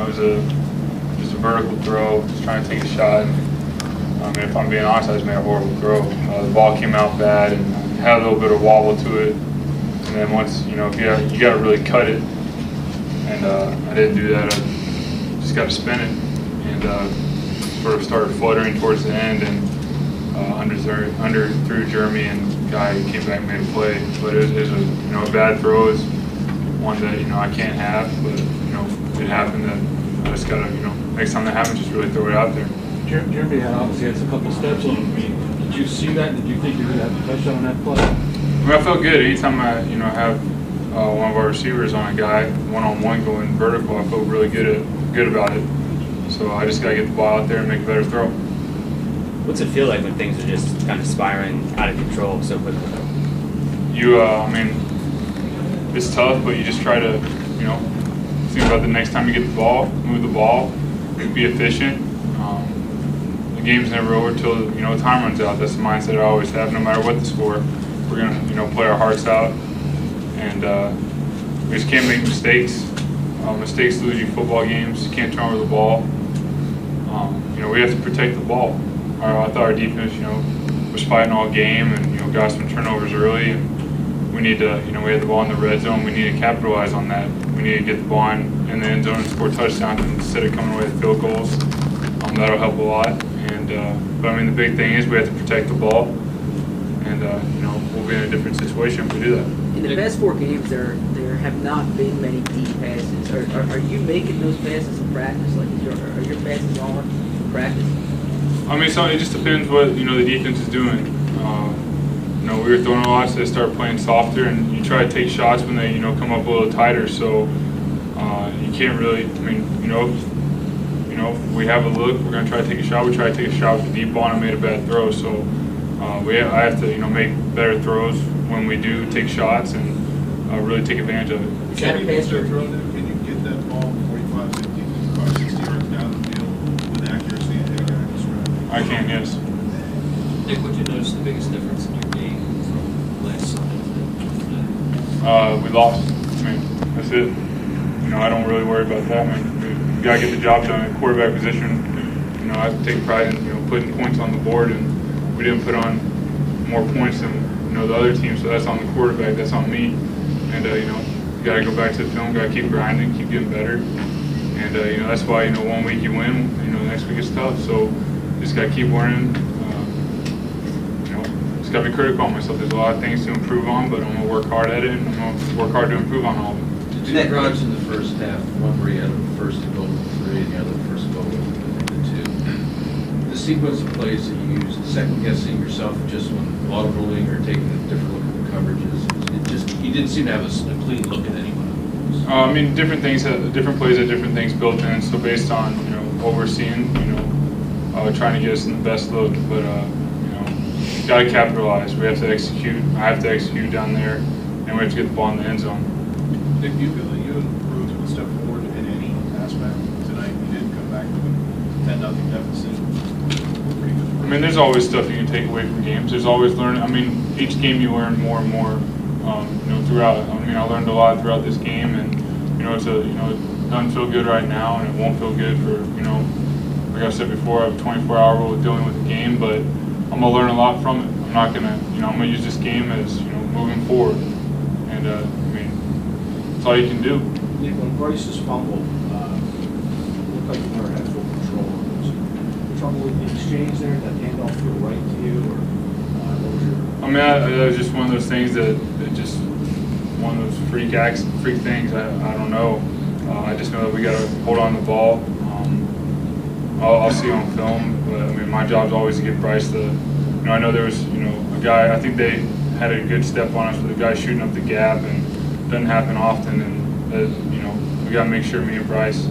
it was just a vertical throw, just trying to take a shot. If I'm being honest, I just made a horrible throw. The ball came out bad and had a little bit of wobble to it. And then once, you got to really cut it. And I didn't do that. I just got to spin it and sort of started fluttering towards the end and under through Jeremy, and guy came back and made a play. But it was a bad throw. It's one that I can't have. But it happened. That I just got to next time that happens, just really throw it out there. Jeremy obviously has a couple steps on him. Did you see that? Did you think you were going to have a touchdown on that play? I felt good. Anytime I have one of our receivers on a guy one-on-one going vertical, I feel really good about it. So I just got to get the ball out there and make a better throw. What's it feel like when things are just kind of spiraling out of control so quickly? It's tough, but you just try to, think about the next time you get the ball, move the ball, be efficient. The game's never over till time runs out. That's the mindset I always have, no matter what the score. We're gonna play our hearts out, and we just can't make mistakes. Mistakes lose you football games. You can't turn over the ball. We have to protect the ball. I thought our defense, was fighting all game, and got some turnovers early. And we need to, we had the ball in the red zone. We need to capitalize on that. We need to get the ball in the end zone and score touchdowns instead of coming away with field goals. That'll help a lot. And but the big thing is we have to protect the ball, and we'll be in a different situation if we do that. In the past 4 games, there have not been many deep passes. Are you making those passes in practice? Like, are your passes on in practice? So it just depends what the defense is doing. We were throwing a lot, so they start playing softer, and you try to take shots when they come up a little tighter. So you can't really. If we have a look, we're going to try to take a shot. We try to take a shot with the deep ball and made a bad throw. So I have to make better throws when we do take shots and really take advantage of it. Can you get that ball 45, 50, 60 yards down the field with accuracy and take it? I can, yes. Nick, would you notice the biggest difference in your game from last Sunday? We lost. That's it. I don't really worry about that. We got to get the job done at quarterback position. I take pride in putting points on the board, and we didn't put on more points than the other team. So that's on the quarterback. That's on me. And you got to go back to the film. Got to keep grinding, keep getting better. And that's why one week you win, the next week it's tough. So just got to keep learning. Just got to be critical on myself. There's a lot of things to improve on, but I'm gonna work hard at it, and I'm gonna work hard to improve on all of them. Two drives in the first half, one where you had the first and goal with 3 and the other first and goal with the 2. The sequence of plays that you used, second-guessing yourself just when audibling or taking a different look at the coverages, you didn't seem to have a clean look at any one of those. Different things, different plays have different things built in. So based on what we're seeing, trying to get us in the best look, but got to capitalize. We have to execute. I have to execute down there, and we have to get the ball in the end zone. Nick, do you feel that you improved a step forward in any aspect tonight? You didn't come back with a 10-0 deficit. There's always stuff you can take away from games. There's always learning. Each game you learn more and more. Throughout. I learned a lot throughout this game, and it doesn't feel good right now, and it won't feel good for like I said before. I have a 24-hour rule dealing with the game, but I'm gonna learn a lot from it. I'm not gonna, I'm gonna use this game as moving forward, and that's all you can do. Nick, when Bryce's fumble, looked like you never had full control of it. Trouble with the exchange there, that handoff feel right to you, or what was your? That was just one of those things that just one of those freak things. I don't know. I just know that we got to hold on to the ball. I'll see on film, but my job's always to get Bryce the. I know there was a guy. I think they had a good step on us with a guy shooting up the gap, and it doesn't happen often. And we got to make sure me and Bryce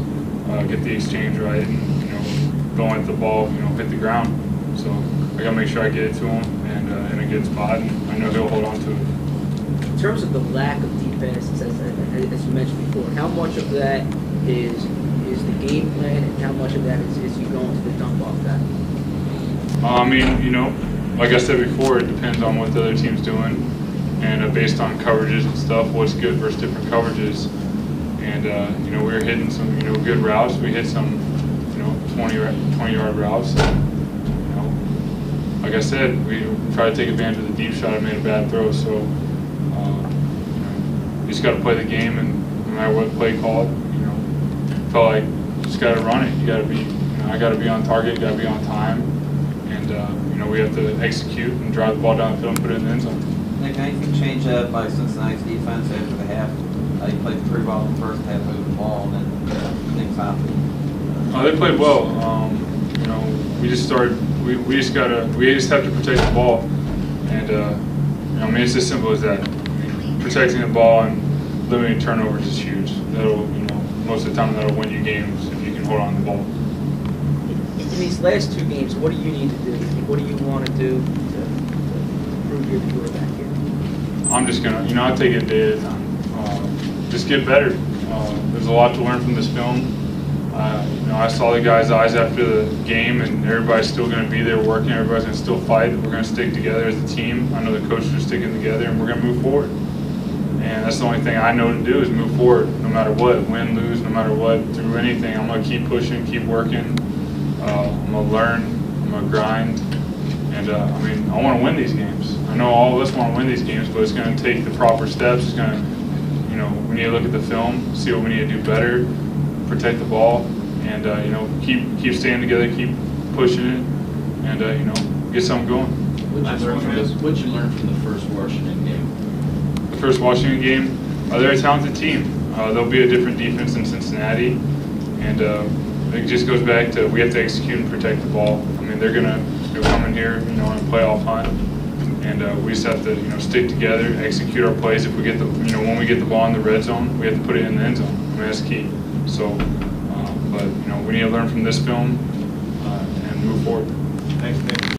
get the exchange right, and don't let the ball hit the ground. So I got to make sure I get it to him and in a good spot, and I know he'll hold on to it. In terms of the lack of defense, as you mentioned before, how much of that is the game plan, and how much of that is you going to the dump off guy? Like I said before, it depends on what the other team's doing, and based on coverages and stuff, what's good versus different coverages. and you know, we were hitting some, you know, good routes. We hit some, you know, 20-yard routes. And, you know, like I said, we tried to take advantage of the deep shot and made a bad throw. So you know, you just got to play the game, and no matter what play called, you know, felt like you just got to run it. You got to be, you know, I got to be on target. You got to be on time, and you know, we have to execute and drive the ball down the field and put it in the end zone. Nick, anything change up by Cincinnati's defense after the half? You played pretty well in the first half, moving the ball, and then things happened. They played well. You know, we just started. We just have to protect the ball, and you know, I mean, it's as simple as that. I mean, protecting the ball and limiting turnovers is huge. That'll, you know, most of the time that'll win you games if you can hold on to the ball. In these last two games, what do you need to do? What do you want to do to prove you're the quarterback here? I'm just gonna, you know, I'll take it a day at a time. Just get better. There's a lot to learn from this film. You know, I saw the guys' eyes after the game, and everybody's still going to be there working. Everybody's going to still fight. We're going to stick together as a team. I know the coaches are sticking together, and we're going to move forward. And that's the only thing I know to do is move forward, no matter what, win, lose, no matter what, through anything. I'm going to keep pushing, keep working. I'm going to learn. I'm going to grind. And I mean, I want to win these games. I know all of us want to win these games, but it's going to take the proper steps. It's going to, you know, we need to look at the film, see what we need to do better, protect the ball, and you know, keep staying together, keep pushing it, and you know, get something going. What'd you learn from the first Washington game? The first Washington game, they're a talented team. They'll be a different defense than Cincinnati, and it just goes back to we have to execute and protect the ball. I mean, they're gonna come in here, you know, on a playoff hunt. And we just have to, you know, stick together, execute our plays. If we get the, you know, when we get the ball in the red zone, we have to put it in the end zone. I mean, that's key. So, but you know, we need to learn from this film and move forward. Thanks, Nick.